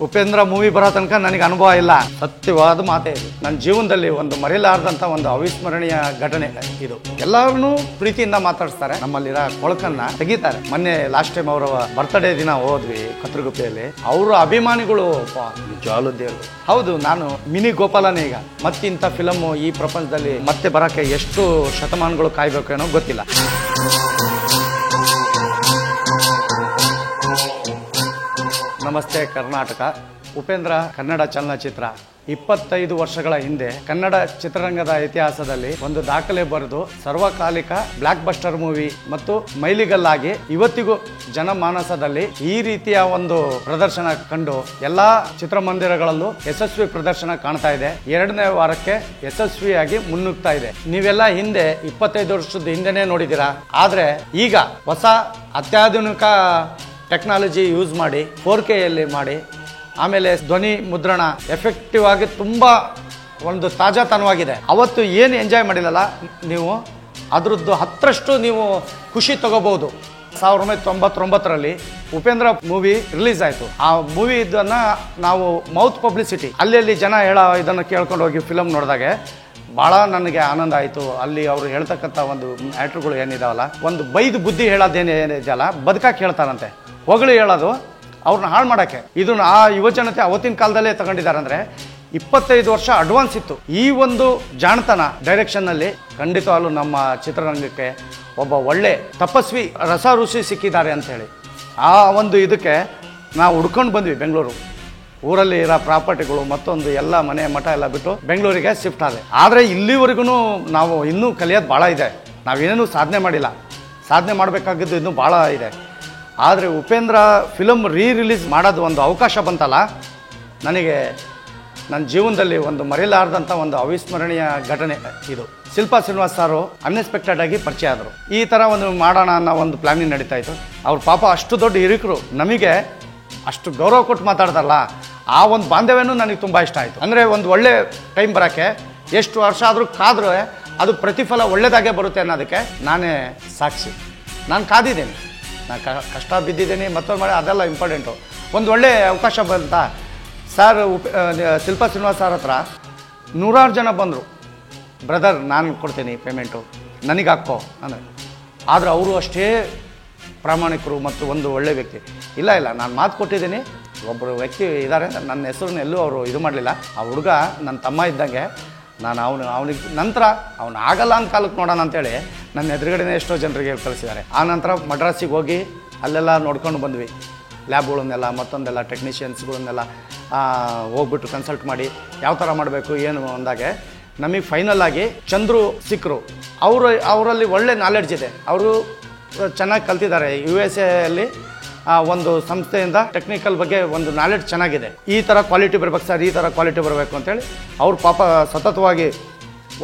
Upendra movie ಬರೋ ತನಕ ನನಗೆ ಅನುಭವ ಇಲ್ಲ. ಸತ್ಯವಾದ ಮಾತೇ ಇದು. ನನ್ನ ಜೀವನದಲ್ಲಿ ಒಂದು ಮರೆಯಲಾರದಂಥ ಒಂದು ಅವಿಸ್ಮರಣೀಯ ಘಟನೆ ಇದು. ಎಲ್ಲರನ್ನೂ ಪ್ರೀತಿಯಿಂದ ಮಾತಾಡಿಸ್ತಾರೆ. ನಮ್ಮಲ್ಲಿರೋ ಕೊಳಕನ್ನ ತೆಗಿತಾರೆ. ಮೊನ್ನೆ ಲಾಸ್ಟ್ ಟೈಮ್ ಅವರ ಬರ್ತ್ಡೇ ದಿನ ಹೋದ್ವಿ ಕತ್ರಗುಪ್ಪೆಯಲ್ಲಿ. ಅವರ ಅಭಿಮಾನಿಗಳು ಜಾಲುದ್ದೇವರು. ಹೌದು, ನಾನು ಮಿನಿ ಗೋಪಾಲನೇ. ಈಗ ಮತ್ತಿಂಥ ಫಿಲಮ್ ಈ ಪ್ರಪಂಚದಲ್ಲಿ ಮತ್ತೆ ಬರೋಕ್ಕೆ ಎಷ್ಟು ಶತಮಾನಗಳು ಕಾಯ್ಬೇಕು ಏನೋ ಗೊತ್ತಿಲ್ಲ. ನಮಸ್ತೆ ಕರ್ನಾಟಕ. ಉಪೇಂದ್ರ ಕನ್ನಡ ಚಲನಚಿತ್ರ 25 ವರ್ಷಗಳ ಹಿಂದೆ ಕನ್ನಡ ಚಿತ್ರರಂಗದ ಇತಿಹಾಸದಲ್ಲಿ ಒಂದು ದಾಖಲೆ ಬರೆದು ಸರ್ವಕಾಲಿಕ ಬ್ಲಾಕ್ ಬಸ್ಟರ್ ಮೂವಿ ಮತ್ತು ಮೈಲಿಗಲ್ಲಾಗಿ ಇವತ್ತಿಗೂ ಜನಮಾನಸದಲ್ಲಿ ಈ ರೀತಿಯ ಒಂದು ಪ್ರದರ್ಶನ ಕಂಡು ಎಲ್ಲಾ ಚಿತ್ರಮಂದಿರಗಳಲ್ಲೂ ಯಶಸ್ವಿ ಪ್ರದರ್ಶನ ಕಾಣ್ತಾ ಇದೆ. 2ನೇ ವಾರಕ್ಕೆ ಯಶಸ್ವಿಯಾಗಿ ಮುನ್ನುಗ್ತಾ ಇದೆ. ನೀವೆಲ್ಲ ಹಿಂದೆ 25 ವರ್ಷದ ಹಿಂದೆನೇ ನೋಡಿದ್ದೀರಾ. ಆದ್ರೆ ಈಗ ಹೊಸ ಅತ್ಯಾಧುನಿಕ ಟೆಕ್ನಾಲಜಿ ಯೂಸ್ ಮಾಡಿ 4Kಯಲ್ಲಿ ಮಾಡಿ ಆಮೇಲೆ ಧ್ವನಿ ಮುದ್ರಣ ಎಫೆಕ್ಟಿವ್ ಆಗಿ ತುಂಬ ಒಂದು ತಾಜಾತನವಾಗಿದೆ. ಅವತ್ತು ಏನು ಎಂಜಾಯ್ ಮಾಡಿಲ್ಲಲ್ಲ ನೀವು, ಅದರದ್ದು 10ರಷ್ಟು ನೀವು ಖುಷಿ ತಗೋಬಹುದು. 1999ರಲ್ಲಿ ಉಪೇಂದ್ರ ಮೂವಿ ರಿಲೀಸ್ ಆಯಿತು. ಆ ಮೂವಿ ಇದನ್ನು ನಾವು ಮೌತ್ ಪಬ್ಲಿಸಿಟಿ ಅಲ್ಲಿ ಜನ ಇದನ್ನು ಕೇಳ್ಕೊಂಡು ಹೋಗಿ ಫಿಲಮ್ ನೋಡಿದಾಗೆ ಭಾಳ ನನಗೆ ಆನಂದ ಆಯಿತು. ಅಲ್ಲಿ ಅವರು ಹೇಳ್ತಕ್ಕಂಥ ಒಂದು ಮ್ಯಾಟ್ರುಗಳು ಏನಿದಾವಲ್ಲ, ಒಂದು ಬೈದು ಬುದ್ಧಿ ಹೇಳೋದೇನಿದೆಯಲ್ಲ, ಬದುಕಾಗಿ ಹೇಳ್ತಾರಂತೆ. ಹೊಗಳು ಹೇಳೋದು ಅವ್ರನ್ನ ಹಾಳು ಮಾಡೋಕ್ಕೆ. ಇದನ್ನು ಆ ಯುವಜನತೆ ಅವತ್ತಿನ ಕಾಲದಲ್ಲೇ ತಗೊಂಡಿದ್ದಾರೆ. ಅಂದರೆ 25 ವರ್ಷ ಅಡ್ವಾನ್ಸ್ ಇತ್ತು. ಈ ಒಂದು ಜಾಣತನ ಡೈರೆಕ್ಷನ್ನಲ್ಲಿ ಖಂಡಿತವಾಗ್ಲೂ ನಮ್ಮ ಚಿತ್ರರಂಗಕ್ಕೆ ಒಬ್ಬ ಒಳ್ಳೆ ತಪಸ್ವಿ ರಸ ಋಷಿ ಸಿಕ್ಕಿದ್ದಾರೆ ಅಂಥೇಳಿ ಆ ಒಂದು ಇದಕ್ಕೆ ನಾವು ಹುಡ್ಕೊಂಡು ಬಂದ್ವಿ. ಬೆಂಗಳೂರು ಊರಲ್ಲಿ ಇರೋ ಪ್ರಾಪರ್ಟಿಗಳು ಮತ್ತೊಂದು ಎಲ್ಲ ಮನೆ ಮಠ ಎಲ್ಲ ಬಿಟ್ಟು ಬೆಂಗಳೂರಿಗೆ ಶಿಫ್ಟ್ ಆದೆ. ಆದರೆ ಇಲ್ಲಿವರೆಗೂ ನಾವು ಇನ್ನೂ ಕಲಿಯೋದು ಭಾಳ ಇದೆ. ನಾವೇನೇನು ಸಾಧನೆ ಮಾಡಿಲ್ಲ. ಸಾಧನೆ ಮಾಡಬೇಕಾಗಿದ್ದು ಇನ್ನೂ ಭಾಳ ಇದೆ. ಆದರೆ ಉಪೇಂದ್ರ ಫಿಲಮ್ ರಿಲೀಸ್ ಮಾಡೋದು ಒಂದು ಅವಕಾಶ ಬಂತಲ್ಲ, ನನಗೆ ನನ್ನ ಜೀವನದಲ್ಲಿ ಒಂದು ಮರೆಯಲಾರದಂಥ ಒಂದು ಅವಿಸ್ಮರಣೀಯ ಘಟನೆ ಇದು. ಶಿಲ್ಪಾ ಶ್ರೀನಿವಾಸ್ ಸಾರು ಅನ್ಎಕ್ಸ್ಪೆಕ್ಟೆಡ್ ಆಗಿ ಪರಿಚಯ ಆದರು. ಈ ಥರ ಒಂದು ಮಾಡೋಣ ಅನ್ನೋ ಒಂದು ಪ್ಲ್ಯಾನಿಂಗ್ ನಡೀತಾ ಇತ್ತು. ಅವ್ರ ಪಾಪ ಅಷ್ಟು ದೊಡ್ಡ ಹಿರಿಕರು, ನಮಗೆ ಅಷ್ಟು ಗೌರವ ಕೊಟ್ಟು ಮಾತಾಡ್ತಾರಲ್ಲ, ಆ ಒಂದು ಬಾಂಧವ್ಯನೂ ನನಗೆ ತುಂಬ ಇಷ್ಟ ಆಯಿತು. ಅಂದರೆ ಒಂದು ಒಳ್ಳೆ ಟೈಮ್ ಬರೋಕ್ಕೆ ಎಷ್ಟು ವರ್ಷ ಆದರೂ ಕಾದ್ರೆ ಅದು ಪ್ರತಿಫಲ ಒಳ್ಳೆಯದಾಗೇ ಬರುತ್ತೆ ಅನ್ನೋದಕ್ಕೆ ನಾನೇ ಸಾಕ್ಷಿ. ನಾನು ಕಾದಿದ್ದೇನೆ, ನಾನು ಕಷ್ಟ ಬಿದ್ದಿದ್ದೀನಿ, ಮತ್ತೊಂದು ಮಾಡಿ ಅದೆಲ್ಲ ಇಂಪಾರ್ಟೆಂಟು. ಒಂದು ಒಳ್ಳೆ ಅವಕಾಶ ಬಂತ ಸರ್. ಶಿಲ್ಪಾ ಶ್ರೀನಿವಾಸ್ ಸರ್ ಹತ್ರ 100 ಜನ ಬಂದರು. ಬ್ರದರ್ ನಾನು ಕೊಡ್ತೀನಿ ಪೇಮೆಂಟು, ನನಗೆ ಹಾಕೋ ಅಂದರೆ. ಆದರೆ ಅವರು ಅಷ್ಟೇ ಪ್ರಾಮಾಣಿಕರು ಮತ್ತು ಒಂದು ಒಳ್ಳೆ ವ್ಯಕ್ತಿ. ಇಲ್ಲ ನಾನು ಮಾತು ಕೊಟ್ಟಿದ್ದೀನಿ, ಒಬ್ಬರು ವ್ಯಕ್ತಿ ಇದ್ದಾರೆ, ನನ್ನ ಹೆಸರನ್ನ ಎಲ್ಲೂ ಅವರು ಇದು ಮಾಡಲಿಲ್ಲ. ಆ ಹುಡುಗ ನನ್ನ ತಮ್ಮ ಇದ್ದಂಗೆ. ನಾನು ಅವನಿಗೆ ನಂತರ ಅವನು ಆಗಲ್ಲ ಅಂತ ಕಾಲಕ್ಕೆ ನೋಡೋಣ ಅಂತೇಳಿ ನನ್ನ ಎದುರುಗಡೆನೇ ಎಷ್ಟೋ ಜನರಿಗೆ ಕಳಿಸಿದ್ದಾರೆ. ಆ ನಂತರ ಮಡ್ರಾಸಿಗೆ ಹೋಗಿ ಅಲ್ಲೆಲ್ಲ ನೋಡ್ಕೊಂಡು ಬಂದ್ವಿ. ಲ್ಯಾಬ್ಗಳನ್ನೆಲ್ಲ ಮತ್ತೊಂದೆಲ್ಲ ಟೆಕ್ನಿಷಿಯನ್ಸ್ಗಳನ್ನೆಲ್ಲ ಹೋಗ್ಬಿಟ್ಟು ಕನ್ಸಲ್ಟ್ ಮಾಡಿ ಯಾವ ಥರ ಮಾಡಬೇಕು ಏನು ಅಂದಾಗೆ ನಮಗೆ ಫೈನಲ್ ಆಗಿ ಚಂದ್ರು ಸಿಕ್ಕರು. ಅವರಲ್ಲಿ ಒಳ್ಳೆ ನಾಲೆಡ್ಜ್ ಇದೆ. ಅವರು ಚೆನ್ನಾಗಿ ಕಲ್ತಿದ್ದಾರೆ. USA ಅಲ್ಲಿ ಒಂದು ಸಂಸ್ಥೆಯಿಂದ ಟೆಕ್ನಿಕಲ್ ಬಗ್ಗೆ ಒಂದು ನಾಲೆಡ್ಜ್ ಚೆನ್ನಾಗಿದೆ. ಈ ಥರ ಕ್ವಾಲಿಟಿ ಬರಬೇಕು ಸರ್, ಈ ಥರ ಕ್ವಾಲಿಟಿ ಬರಬೇಕು ಅಂತೇಳಿ ಅವ್ರು ಪಾಪ ಸತತವಾಗಿ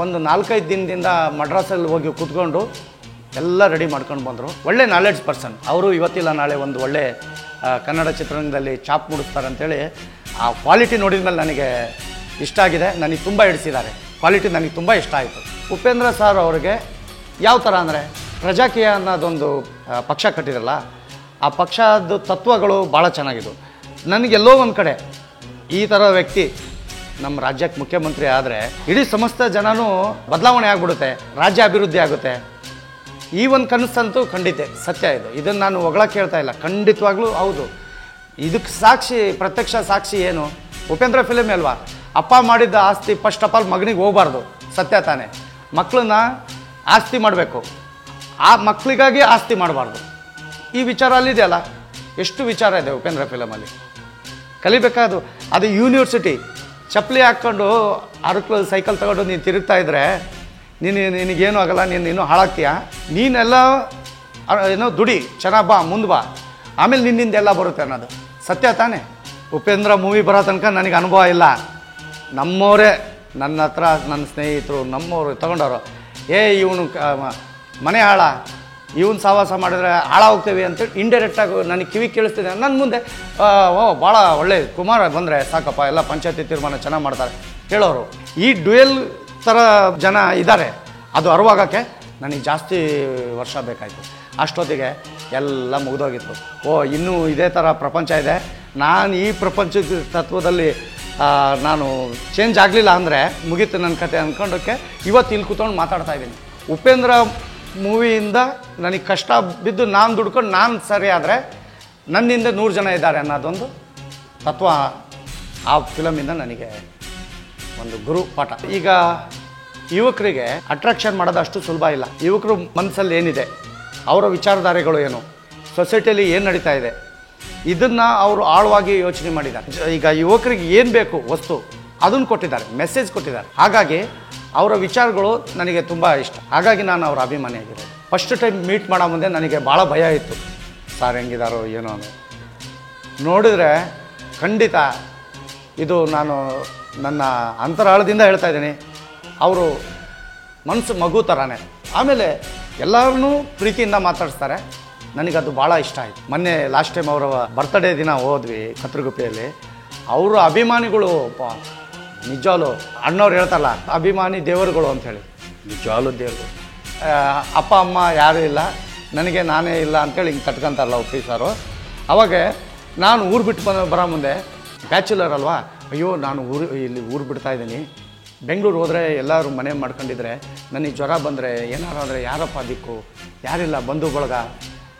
ಒಂದು 4-5 ದಿನದಿಂದ ಮಡ್ರಾಸಲ್ಲಿ ಹೋಗಿ ಕೂತ್ಕೊಂಡು ಎಲ್ಲ ರೆಡಿ ಮಾಡ್ಕೊಂಡು ಬಂದರು. ಒಳ್ಳೆ ನಾಲೆಡ್ಜ್ ಪರ್ಸನ್ ಅವರು. ಇವತ್ತಿಲ್ಲ ನಾಳೆ ಒಂದು ಒಳ್ಳೆ ಕನ್ನಡ ಚಿತ್ರರಂಗದಲ್ಲಿ ಚಾಪ್ ಮೂಡಿಸ್ತಾರೆ ಅಂತೇಳಿ ಆ ಕ್ವಾಲಿಟಿ ನೋಡಿದ ಮೇಲೆ ನನಗೆ ಇಷ್ಟ ಆಗಿದೆ. ನನಗೆ ತುಂಬ ಹಿಡಿಸಿದ್ದಾರೆ. ಕ್ವಾಲಿಟಿ ನನಗೆ ತುಂಬ ಇಷ್ಟ ಆಯಿತು. ಉಪೇಂದ್ರ ಸರ್ ಅವರಿಗೆ ಯಾವ ಥರ ಅಂದರೆ ಪ್ರಜಾಕೀಯ ಅನ್ನೋದೊಂದು ಪಕ್ಷ ಕಟ್ಟಿರಲ್ಲ, ಆ ಪಕ್ಷದ ತತ್ವಗಳು ಭಾಳ ಚೆನ್ನಾಗಿದ್ದವು. ನನಗೆಲ್ಲೋ ಒಂದು ಕಡೆ ಈ ಥರ ವ್ಯಕ್ತಿ ನಮ್ಮ ರಾಜ್ಯಕ್ಕೆ ಮುಖ್ಯಮಂತ್ರಿ ಆದರೆ ಇಡೀ ಸಮಸ್ತ ಜನನೂ ಬದಲಾವಣೆ ಆಗಿಬಿಡುತ್ತೆ, ರಾಜ್ಯ ಅಭಿವೃದ್ಧಿ ಆಗುತ್ತೆ. ಈ ಒಂದು ಕನಸಂತೂ ಖಂಡಿತ ಸತ್ಯ ಇದು. ಇದನ್ನು ನಾನು ಹೊಗಳಕ್ಕೆ ಹೇಳ್ತಾ ಇಲ್ಲ, ಖಂಡಿತವಾಗ್ಲೂ ಹೌದು. ಇದಕ್ಕೆ ಸಾಕ್ಷಿ, ಪ್ರತ್ಯಕ್ಷ ಸಾಕ್ಷಿ ಏನು? ಉಪೇಂದ್ರ ಫಿಲಮ್ ಅಲ್ವಾ. ಅಪ್ಪ ಮಾಡಿದ್ದ ಆಸ್ತಿ ಫಸ್ಟ್ ಆಫ್ ಆಲ್ ಮಗನಿಗೆ ಹೋಗಬಾರ್ದು, ಸತ್ಯ ತಾನೆ. ಮಕ್ಕಳನ್ನ ಆಸ್ತಿ ಮಾಡಬೇಕು, ಆ ಮಕ್ಕಳಿಗಾಗಿ ಆಸ್ತಿ ಮಾಡಬಾರ್ದು. ಈ ವಿಚಾರ ಅಲ್ಲಿದೆಯಲ್ಲ, ಎಷ್ಟು ವಿಚಾರ ಇದೆ ಉಪೇಂದ್ರ ಫಿಲಮಲ್ಲಿ ಕಲಿಬೇಕಾದು. ಅದು ಯೂನಿವರ್ಸಿಟಿ ಚಪ್ಪಲಿ ಹಾಕ್ಕೊಂಡು ಅರಕ್ಲು ಸೈಕಲ್ ತಗೊಂಡು ನೀನು ತಿರುಗ್ತಾ ಇದ್ದರೆ ನಿನಗೇನು ಆಗಲ್ಲ, ನೀನು ಇನ್ನೂ ಹಾಳಾಗ್ತೀಯ. ನೀನೆಲ್ಲ ಏನೋ ದುಡಿ, ಚೆನ್ನಾಗಿ ಬಾ, ಮುಂದೆ ಬಾ, ಆಮೇಲೆ ನಿನ್ನಿಂದ ಎಲ್ಲ ಬರುತ್ತೆ ಅನ್ನೋದು ಸತ್ಯ ತಾನೇ. ಉಪೇಂದ್ರ ಮೂವಿ ಬರೋ ತನಕ ನನಗೆ ಅನುಭವ ಇಲ್ಲ. ನಮ್ಮವರೇ ನನ್ನ ಹತ್ರ, ನನ್ನ ಸ್ನೇಹಿತರು, ನಮ್ಮವರು ತಗೊಂಡವರು, ಇವನು ಮನೆ ಹಾಳ, ಇವನು ಸಹವಾಸ ಮಾಡಿದ್ರೆ ಹಾಳ ಹೋಗ್ತೇವೆ ಅಂತೇಳಿ ಇಂಡೈರೆಕ್ಟಾಗಿ ನನಗೆ ಕಿವಿ ಕೇಳಿಸ್ತಿದೆ. ನನ್ನ ಮುಂದೆ ಭಾಳ ಒಳ್ಳೆ ಕುಮಾರ ಬಂದರೆ ಸಾಕಪ್ಪ, ಎಲ್ಲ ಪಂಚಾಯತಿ ತೀರ್ಮಾನ ಚೆನ್ನಾಗಿ ಮಾಡ್ತಾರೆ ಹೇಳೋರು. ಈ ಡ್ಯುಯಲ್ ಥರ ಜನ ಇದ್ದಾರೆ. ಅದು ಅರಿವಾಗಕ್ಕೆ ನನಗೆ ಜಾಸ್ತಿ ವರ್ಷ ಬೇಕಾಯಿತು. ಅಷ್ಟೊತ್ತಿಗೆ ಎಲ್ಲ ಮುಗಿದೋಗಿತ್ತು. ಇನ್ನೂ ಇದೇ ಥರ ಪ್ರಪಂಚ ಇದೆ, ನಾನು ಈ ಪ್ರಪಂಚದ ತತ್ವದಲ್ಲಿ ನಾನು ಚೇಂಜ್ ಆಗಲಿಲ್ಲ ಅಂದರೆ ಮುಗೀತು ನನ್ನ ಕತೆ ಅಂದ್ಕೊಂಡಕ್ಕೆ ಇವತ್ತು ಇಲ್ಲಿ ಕೂತ್ಕೊಂಡು ಮಾತಾಡ್ತಾ ಇದ್ದೀನಿ. ಉಪೇಂದ್ರ ಮೂವಿಯಿಂದ ನನಗೆ ಕಷ್ಟ ಬಿದ್ದು ನಾನು ದುಡ್ಕೊಂಡು ನಾನು ಸರಿ ಆದರೆ ನನ್ನಿಂದ 100 ಜನ ಇದ್ದಾರೆ ಅನ್ನೋದೊಂದು ತತ್ವ ಆ ಫಿಲಮಿಂದ ನನಗೆ ಒಂದು ಗುರು ಪಾಠ. ಈಗ ಯುವಕರಿಗೆ ಅಟ್ರಾಕ್ಷನ್ ಮಾಡೋದು ಅಷ್ಟು ಸುಲಭ ಇಲ್ಲ. ಯುವಕರು ಮನಸ್ಸಲ್ಲಿ ಏನಿದೆ, ಅವರ ವಿಚಾರಧಾರೆಗಳು ಏನು, ಸೊಸೈಟಿಯಲ್ಲಿ ಏನು ನಡೀತಾ ಇದೆ, ಇದನ್ನು ಅವರು ಆಳವಾಗಿ ಯೋಚನೆ ಮಾಡಿದ್ದಾರೆ. ಈಗ ಯುವಕರಿಗೆ ಏನು ಬೇಕು ವಸ್ತು ಅದನ್ನು ಕೊಟ್ಟಿದ್ದಾರೆ, ಮೆಸೇಜ್ ಕೊಟ್ಟಿದ್ದಾರೆ. ಹಾಗಾಗಿ ಅವರ ವಿಚಾರಗಳು ನನಗೆ ತುಂಬ ಇಷ್ಟ. ಹಾಗಾಗಿ ನಾನು ಅವರ ಅಭಿಮಾನಿಯಾಗಿರೋದು. ಫಸ್ಟ್ ಟೈಮ್ ಮೀಟ್ ಮಾಡೋ ಮುಂದೆ ನನಗೆ ಭಾಳ ಭಯ ಇತ್ತು, ಸಾರ್ ಹೆಂಗಿದಾರೋ ಏನೋ ಅನ್ನೋ. ನೋಡಿದ್ರೆ ಖಂಡಿತ ಇದು ನಾನು ನನ್ನ ಅಂತರಾಳದಿಂದ ಹೇಳ್ತಾ ಇದ್ದೀನಿ, ಅವರು ಮನಸ್ಸು ಮಗು ಥರನೇ. ಆಮೇಲೆ ಎಲ್ಲರನ್ನೂ ಪ್ರೀತಿಯಿಂದ ಮಾತಾಡಿಸ್ತಾರೆ. ನನಗದು ಭಾಳ ಇಷ್ಟ ಆಯಿತು. ಮೊನ್ನೆ ಲಾಸ್ಟ್ ಟೈಮ್ ಅವರ ಬರ್ತ್ಡೇ ದಿನ ಹೋದ್ವಿ ಕತ್ರಗುಪ್ಪೆಯಲ್ಲಿ. ಅವರು ಅಭಿಮಾನಿಗಳು ನಿಜವಾಗ್ಲು ಅಣ್ಣವ್ರು ಹೇಳ್ತಾರಲ್ಲ, ಅಭಿಮಾನಿ ದೇವರುಗಳು ಅಂಥೇಳಿ, ನಿಜವಾಗ್ಲು ದೇವರು. ಅಪ್ಪ ಅಮ್ಮ ಯಾರೂ ಇಲ್ಲ, ನನಗೆ ನಾನೇ ಇಲ್ಲ ಅಂಥೇಳಿ ಹಿಂಗೆ ಕಟ್ಕೊಂತಾರಲ್ಲ ಒಪ್ಪಿಸಾರು. ಅವಾಗ ನಾನು ಊರು ಬಿಟ್ಟು ಬರೋ ಮುಂದೆ ಬ್ಯಾಚುಲರ್ ಅಲ್ವಾ, ಅಯ್ಯೋ ನಾನು ಇಲ್ಲಿ ಊರು ಬಿಡ್ತಾಯಿದ್ದೀನಿ, ಬೆಂಗಳೂರು ಹೋದರೆ ಎಲ್ಲರೂ ಮನೆ ಮಾಡ್ಕೊಂಡಿದ್ರೆ ನನಗೆ ಜ್ವರ ಬಂದರೆ ಏನಾರು ಅಂದರೆ ಯಾರಪ್ಪ ದಿಕ್ಕು, ಯಾರಿಲ್ಲ ಬಂಧು ಬಳಗ,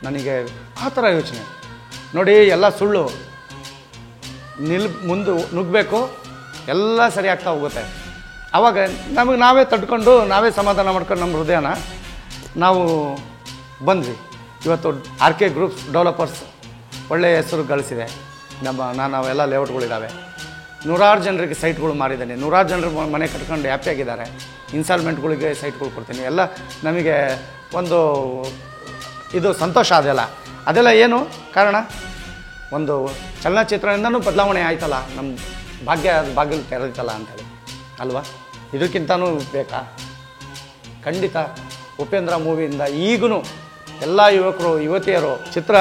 ನನಗೆ ಆ ಥರ ಯೋಚನೆ. ನೋಡಿ ಎಲ್ಲ ಸುಳ್ಳು, ಮುಂದೆ ನುಗ್ಗಬೇಕು, ಎಲ್ಲ ಸರಿ ಆಗ್ತಾ ಹೋಗುತ್ತೆ. ಆವಾಗ ನಮಗೆ ನಾವೇ ತಡ್ಕೊಂಡು ನಾವೇ ಸಮಾಧಾನ ಮಾಡ್ಕೊಂಡು ನಮ್ಮ ಹೃದಯನ ನಾವು ಬಂದ್ವಿ. ಇವತ್ತು RK ಗ್ರೂಪ್ಸ್ ಡೆವಲಪರ್ಸ್ ಒಳ್ಳೆಯ ಹೆಸರು ಗಳಿಸಿದೆ. ನಾವೆಲ್ಲ ಲೇಔಟ್ಗಳಿದ್ದಾವೆ, 100 ಜನರಿಗೆ ಸೈಟ್ಗಳು ಮಾರಿದ್ದೇನೆ, 100 ಜನರು ಮನೆ ಕಟ್ಕೊಂಡು ಹ್ಯಾಪಿಯಾಗಿದ್ದಾರೆ. ಇನ್ಸ್ಟಾಲ್ಮೆಂಟ್ಗಳಿಗೆ ಸೈಟ್ಗಳು ಕೊಡ್ತೀನಿ. ಎಲ್ಲ ನಮಗೆ ಒಂದು ಇದು ಸಂತೋಷ. ಅದೆಲ್ಲ ಏನು ಕಾರಣ, ಒಂದು ಚಲನಚಿತ್ರದಿಂದನೂ ಬದಲಾವಣೆ ಆಯ್ತಲ್ಲ, ನಮ್ಮ ಬಾಗಿಲು ತೆರೆದಿತ್ತಲ್ಲ ಅಂಥೇಳಿ ಅಲ್ವಾ. ಇದಕ್ಕಿಂತನೂ ಬೇಕಾ? ಖಂಡಿತ ಉಪೇಂದ್ರ ಮೂವಿಯಿಂದ ಈಗೂ ಎಲ್ಲ ಯುವಕರು ಯುವತಿಯರು ಚಿತ್ರ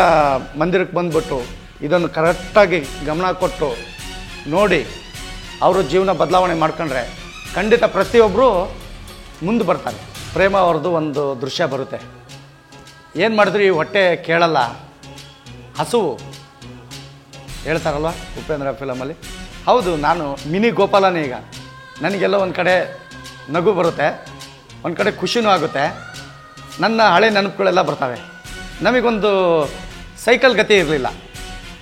ಮಂದಿರಕ್ಕೆ ಬಂದುಬಿಟ್ಟು ಇದನ್ನು ಕರೆಕ್ಟಾಗಿ ಗಮನ ಕೊಟ್ಟು ನೋಡಿ ಅವರು ಜೀವನ ಬದಲಾವಣೆ ಮಾಡ್ಕೊಂಡ್ರೆ ಖಂಡಿತ ಪ್ರತಿಯೊಬ್ಬರು ಮುಂದೆ ಬರ್ತಾರೆ. ಪ್ರೇಮ ಅವ್ರದ್ದು ಒಂದು ದೃಶ್ಯ ಬರುತ್ತೆ, ಏನು ಮಾಡಿದ್ರಿ ಹೊಟ್ಟೆ ಕೇಳಲ್ಲ, ಹಸುವು ಹೇಳ್ತಾರಲ್ವ ಉಪೇಂದ್ರ ಫಿಲಮಲ್ಲಿ. ಹೌದು, ನಾನು ಮಿನಿ ಗೋಪಾಲನೇ. ಈಗ ನನಗೆಲ್ಲ ಒಂದು ಕಡೆ ನಗು ಬರುತ್ತೆ, ಒಂದು ಕಡೆ ಖುಷಿನೂ ಆಗುತ್ತೆ, ನನ್ನ ಹಳೆ ನೆನಪುಗಳೆಲ್ಲ ಬರ್ತವೆ. ನಮಗೊಂದು ಸೈಕಲ್ ಗತಿ ಇರಲಿಲ್ಲ.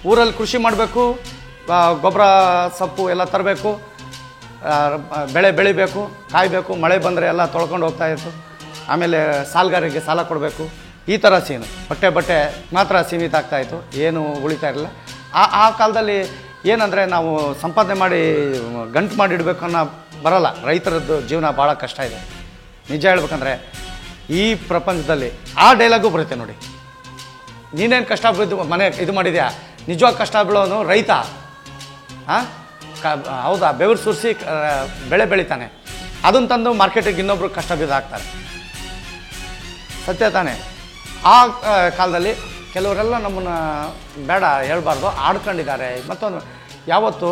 ಊರಲ್ಲಿ ಕೃಷಿ ಮಾಡಬೇಕು, ಗೊಬ್ಬರ ಸೊಪ್ಪು ಎಲ್ಲ ತರಬೇಕು, ಬೆಳೆ ಬೆಳಿಬೇಕು, ಕಾಯಬೇಕು, ಮಳೆ ಬಂದರೆ ಎಲ್ಲ ತೊಳ್ಕೊಂಡು ಹೋಗ್ತಾಯಿತ್ತು. ಆಮೇಲೆ ಸಾಲಗಾರರಿಗೆ ಸಾಲ ಕೊಡಬೇಕು, ಈ ಥರ ಸೀನು. ಬಟ್ಟೆ ಮಾತ್ರ ಸೀಮಿತ ಆಗ್ತಾಯಿತ್ತು, ಏನು ಉಳಿತಾ ಇರಲಿಲ್ಲ. ಆ ಕಾಲದಲ್ಲಿ ಏನಂದರೆ ನಾವು ಸಂಪಾದನೆ ಮಾಡಿ ಗಂಟು ಮಾಡಿಡಬೇಕು ಅನ್ನೋ ಬರಲ್ಲ. ರೈತರದ್ದು ಜೀವನ ಭಾಳ ಕಷ್ಟ ಇದೆ. ನಿಜ ಹೇಳ್ಬೇಕಂದ್ರೆ ಈ ಪ್ರಪಂಚದಲ್ಲಿ ಆ ಡೈಲಾಗು ಬರುತ್ತೆ ನೋಡಿ, ನೀನೇನು ಕಷ್ಟ ಬಿದ್ದು ಮನೆ ಇದು ಮಾಡಿದ್ಯಾ, ನಿಜವಾಗಿ ಕಷ್ಟ ಬೀಳೋನು ರೈತ. ಹೌದಾ, ಬೆವರು ಸುರಿಸಿ ಬೆಳೆ ಬೆಳಿತಾನೆ, ಅದನ್ನು ತಂದು ಮಾರ್ಕೆಟಿಗೆ ಇನ್ನೊಬ್ರು ಕಷ್ಟ ಬಿದ್ದು ಹಾಕ್ತಾರೆ. ಸತ್ಯ ತಾನೆ. ಆ ಕಾಲದಲ್ಲಿ ಕೆಲವರೆಲ್ಲ ನಮ್ಮನ್ನು ಬೇಡ ಹೇಳ್ಬಾರ್ದು ಆಡ್ಕೊಂಡಿದ್ದಾರೆ. ಮತ್ತೊಂದು ಯಾವತ್ತು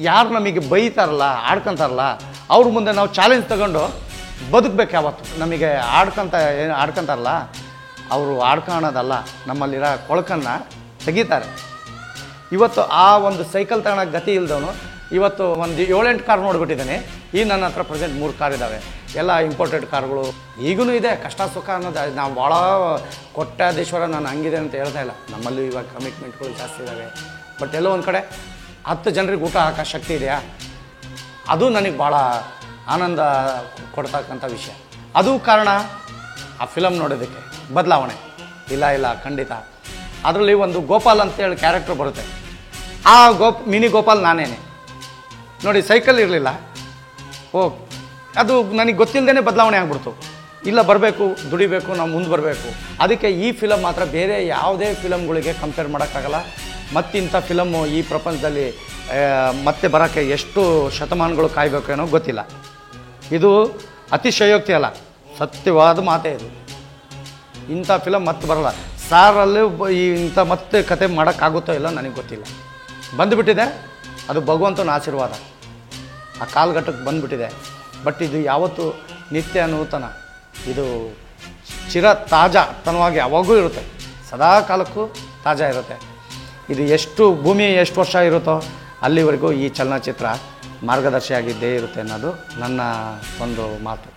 ಯಾರು ನಮಗೆ ಬೈತಾರಲ್ಲ, ಆಡ್ಕೊತಾರಲ್ಲ, ಅವ್ರ ಮುಂದೆ ನಾವು ಚಾಲೆಂಜ್ ತಗೊಂಡು ಬದುಕಬೇಕು. ಯಾವತ್ತು ನಮಗೆ ಆಡ್ಕೊತಾರಲ್ಲ, ಅವರು ಆಡ್ಕೊಳ್ಳೋದಲ್ಲ, ನಮ್ಮಲ್ಲಿರೋ ಕೊಳಕನ್ನು ತೆಗಿತಾರೆ. ಇವತ್ತು ಆ ಒಂದು ಸೈಕಲ್ ತಗೊಳಕ್ಕೆ ಗತಿ ಇಲ್ದವನು ಇವತ್ತು ಒಂದು 7-8 ಕಾರ್ ನೋಡ್ಬಿಟ್ಟಿದ್ದಾನೆ. ಈ ನನ್ನ ಹತ್ರ ಪ್ರೆಸೆಂಟ್ 3 ಕಾರ್ ಇದ್ದಾವೆ, ಎಲ್ಲ ಇಂಪೋರ್ಟೆಡ್ ಕಾರ್ಗಳು. ಈಗೂ ಇದೆ ಕಷ್ಟ ಸುಖ ಅನ್ನೋದು. ನಾವು ಭಾಳ ಕೊಟ್ಟಾಧೀಶ್ವರ, ನಾನು ಹಂಗಿದೆ ಅಂತ ಹೇಳ್ತಾ ಇಲ್ಲ. ನಮ್ಮಲ್ಲೂ ಇವಾಗ ಕಮಿಟ್ಮೆಂಟ್ಗಳು ಜಾಸ್ತಿ ಇದ್ದಾವೆ. ಬಟ್ ಎಲ್ಲೋ ಒಂದು ಕಡೆ 10 ಜನರಿಗೆ ಊಟ ಹಾಕೋ ಶಕ್ತಿ ಇದೆಯಾ, ಅದು ನನಗೆ ಭಾಳ ಆನಂದ ಕೊಡ್ತಕ್ಕಂಥ ವಿಷಯ. ಅದು ಕಾರಣ ಆ ಫಿಲಮ್ ನೋಡೋದಕ್ಕೆ. ಬದಲಾವಣೆ ಇಲ್ಲ ಖಂಡಿತ. ಅದರಲ್ಲಿ ಒಂದು ಗೋಪಾಲ್ ಅಂತೇಳಿ ಕ್ಯಾರೆಕ್ಟರ್ ಬರುತ್ತೆ. ಆ ಮಿನಿ ಗೋಪಾಲ್ ನಾನೇನೆ ನೋಡಿ. ಸೈಕಲ್ ಇರಲಿಲ್ಲ, ಅದು ನನಗೆ ಗೊತ್ತಿಲ್ಲದೇ ಬದಲಾವಣೆ ಆಗ್ಬಿಡ್ತು. ಇಲ್ಲ, ಬರಬೇಕು, ದುಡಿಬೇಕು, ನಾವು ಮುಂದೆ ಬರಬೇಕು. ಅದಕ್ಕೆ ಈ ಫಿಲಮ್ ಮಾತ್ರ ಬೇರೆ ಯಾವುದೇ ಫಿಲಮ್ಗಳಿಗೆ ಕಂಪೇರ್ ಮಾಡೋಕ್ಕಾಗಲ್ಲ. ಮತ್ತಿಂಥ ಫಿಲಮ್ಮು ಈ ಪ್ರಪಂಚದಲ್ಲಿ ಮತ್ತೆ ಬರೋಕ್ಕೆ ಎಷ್ಟು ಶತಮಾನಗಳು ಕಾಯಬೇಕು ಏನೋ ಗೊತ್ತಿಲ್ಲ. ಇದು ಅತಿಶಯೋಕ್ತಿ ಅಲ್ಲ, ಸತ್ಯವಾದ ಮಾತೇ ಇದು. ಇಂಥ ಫಿಲಮ್ ಮತ್ತೆ ಬರಲ್ಲ. ಸಾರಲ್ಲೂ ಇಂಥ ಮತ್ತೆ ಕತೆ ಮಾಡೋಕ್ಕಾಗುತ್ತೋ ಇಲ್ಲ ನನಗೆ ಗೊತ್ತಿಲ್ಲ. ಬಂದುಬಿಟ್ಟಿದೆ, ಅದು ಭಗವಂತನ ಆಶೀರ್ವಾದ. ಆ ಕಾಲಘಟ್ಟಕ್ಕೆ ಬಂದುಬಿಟ್ಟಿದೆ. ಬಟ್ ಇದು ಯಾವತ್ತೂ ನಿತ್ಯ ನೂತನ, ಇದು ಚಿರ ತಾಜಾತನವಾಗಿ ಯಾವಾಗೂ ಇರುತ್ತೆ, ಸದಾ ಕಾಲಕ್ಕೂ ತಾಜಾ ಇರುತ್ತೆ. ಇದು ಎಷ್ಟು ಭೂಮಿ ಎಷ್ಟು ವರ್ಷ ಇರುತ್ತೋ ಅಲ್ಲಿವರೆಗೂ ಈ ಚಲನಚಿತ್ರ ಮಾರ್ಗದರ್ಶಿಯಾಗಿದ್ದೇ ಇರುತ್ತೆ ಅನ್ನೋದು ನನ್ನ ಒಂದು ಮಾತು.